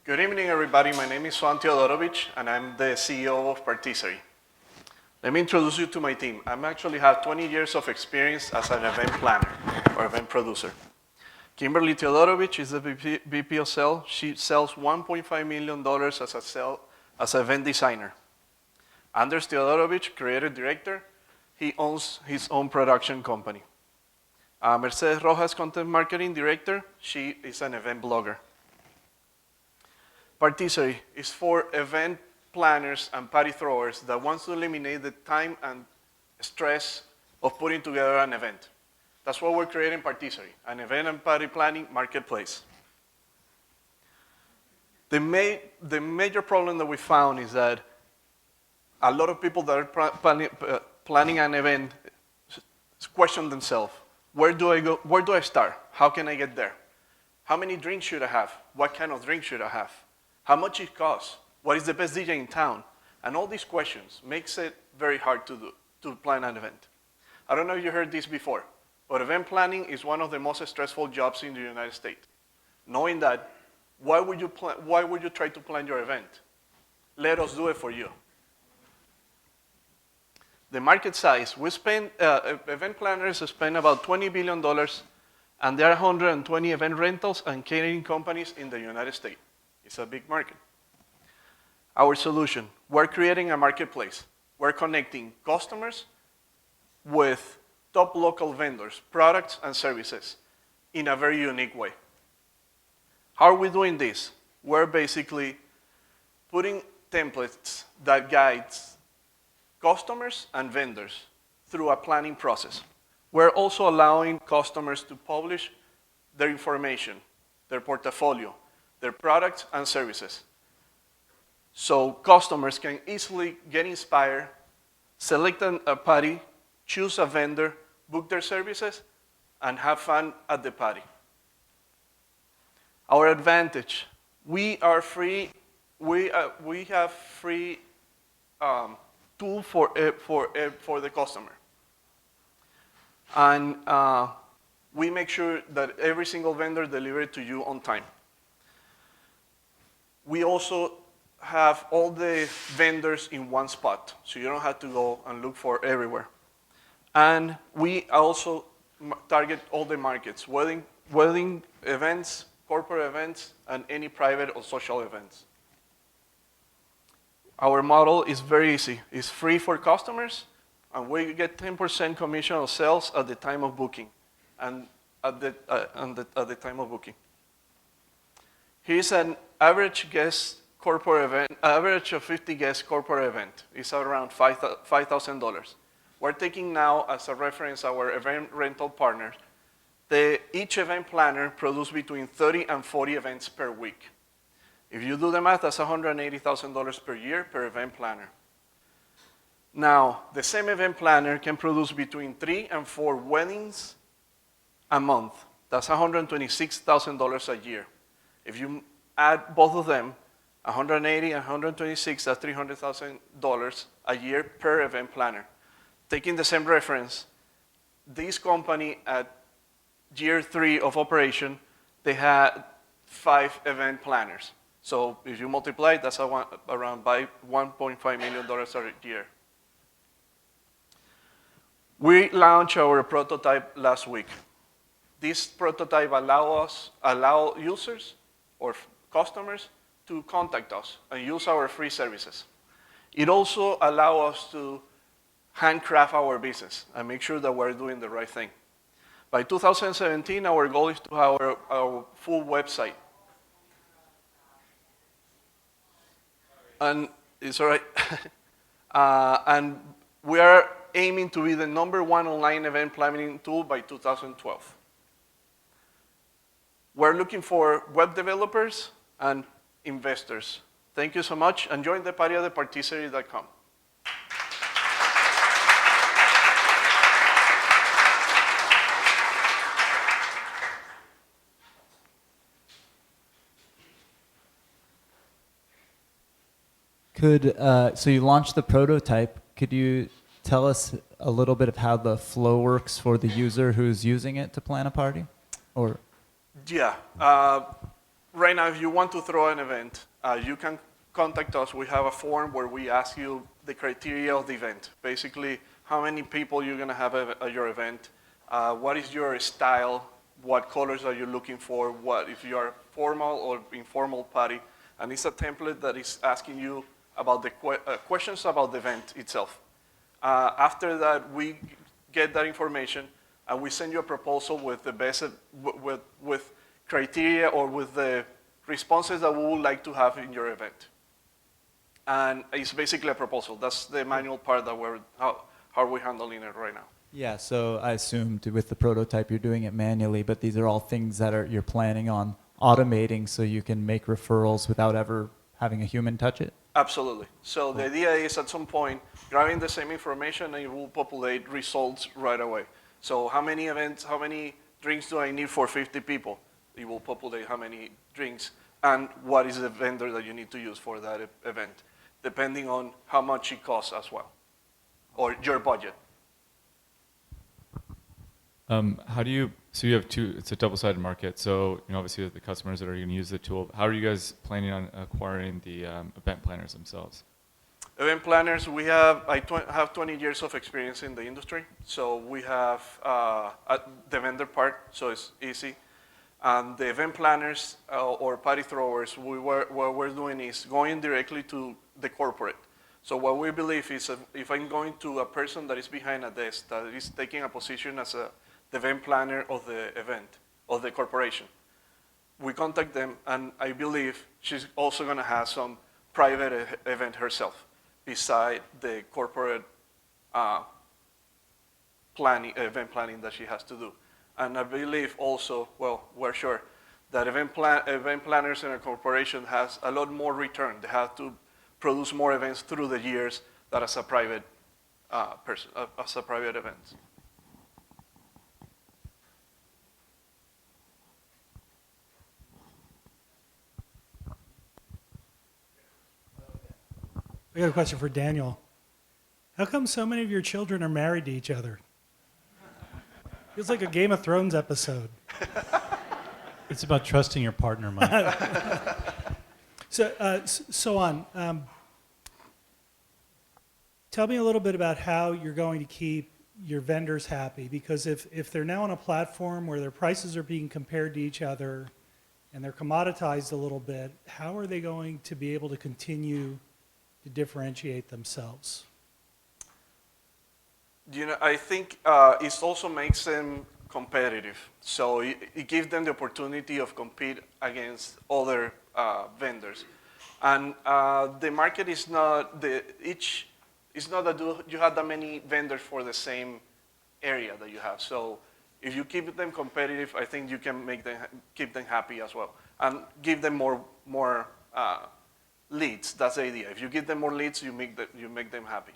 Good evening, everybody. My name is Swan Teodorovic, and I'm the CEO of Partysserie. Let me introduce you to my team. I actually have 20 years of experience as an event planner or event producer. Kimberly Teodorovic is the VP of Sales. She sells $1.5 million as an event designer. Anders Teodorovic, creative director. He owns his own production company. Mercedes Rojas, content marketing director. She is an event blogger. Partysserie is for event planners and party throwers that wants to eliminate the time and stress of putting together an event. That's why we're creating Partysserie, an event and party planning marketplace. The major problem that we found is that a lot of people that are planning an event question themselves, where do I go? Where do I start? How can I get there? How many drinks should I have? What kind of drink should I have? How much it costs? What is the best DJ in town? And all these questions makes it very hard to plan an event. I don't know if you heard this before, but event planning is one of the most stressful jobs in the United States. Knowing that, why would you try to plan your event? Let us do it for you. The market size, event planners spend about $20 billion, and there are 120 event rentals and catering companies in the United States. It's a big market. Our solution, we're creating a marketplace. We're connecting customers with top local vendors, products and services in a very unique way. How are we doing this? We're basically putting templates that guides customers and vendors through a planning process. We're also allowing customers to publish their information, their portfolio, their products and services. So customers can easily get inspired, select a party, choose a vendor, book their services, and have fun at the party. Our advantage, we are free. We have free tool for the customer, and we make sure that every single vendor delivers to you on time. We also have all the vendors in one spot, so you don't have to go and look for everywhere. And we also target all the markets, wedding events, corporate events, and any private or social events. Our model is very easy. It's free for customers, and we get 10% commission of sales at the time of booking, and at the time of booking. Here's an average guest corporate event, average of 50 guest corporate event. It's around $5,000. We're taking now as a reference our event rental partners. Each event planner produces between 30 and 40 events per week. If you do the math, that's $180,000 per year per event planner. Now, the same event planner can produce between 3 and 4 weddings a month. That's $126,000 a year. If you add both of them, 180 and 126, that's $300,000 a year per event planner. Taking the same reference, this company at year 3 of operation, they had 5 event planners. So if you multiply, that's around by $1.5 million a year. We launched our prototype last week. This prototype allow users or customers to contact us and use our free services. It also allows us to handcraft our business and make sure that we're doing the right thing. By 2017, our goal is to have our full website. And it's all right. And we are aiming to be the #1 online event planning tool by 2012. We're looking for web developers and investors. Thank you so much, and join the party at partysserie.com. So you launched the prototype. Could you tell us a little bit of how the flow works for the user who's using it to plan a party? Or Yeah. right now, if you want to throw an event, you can contact us. We have a form where we ask you the criteria of the event. Basically, how many people you're going to have at your event, what is your style, what colors are you looking for, what if you are formal or informal party, and it's a template that is asking you about the questions about the event itself. After that, we get that information and we send you a proposal with the best, with criteria or with the responses that we would like to have in your event. And it's basically a proposal. That's the manual part that how are we handling it right now. Yeah, so I assumed with the prototype you're doing it manually, but these are all things that you're planning on automating so you can make referrals without ever having a human touch it? Absolutely. So the idea is at some point, grabbing the same information and it will populate results right away. So how many events, how many drinks do I need for 50 people? It will populate how many drinks and what is the vendor that you need to use for that event, depending on how much it costs as well, or your budget. How do you, so you have it's a double-sided market, so obviously the customers that are going to use the tool, how are you guys planning on acquiring the event planners themselves? Event planners, I have 20 years of experience in the industry, so we have the vendor part, so it's easy. And the event planners or party throwers, what we're doing is going directly to the corporate. So what we believe is if I'm going to a person that is behind a desk, that is taking a position as the event planner of the event, of the corporation, we contact them, and I believe she's also going to have some private event herself, beside the corporate event planning that she has to do. And I believe also, well, we're sure that event planners in a corporation has a lot more return. They have to produce more events through the years than as a private person, as a private event. I got a question for Daniel. How come so many of your children are married to each other? Feels like a Game of Thrones episode. It's about trusting your partner, Mike. Tell me a little bit about how you're going to keep your vendors happy, because if they're now on a platform where their prices are being compared to each other and they're commoditized a little bit, how are they going to be able to continue to differentiate themselves? I think it also makes them competitive. So it gives them the opportunity of compete against other vendors. And the market is not it's not that you have that many vendors for the same area that you have. So if you keep them competitive, I think you can keep them happy as well, and give them more leads. That's the idea. If you give them more leads, you make them happy.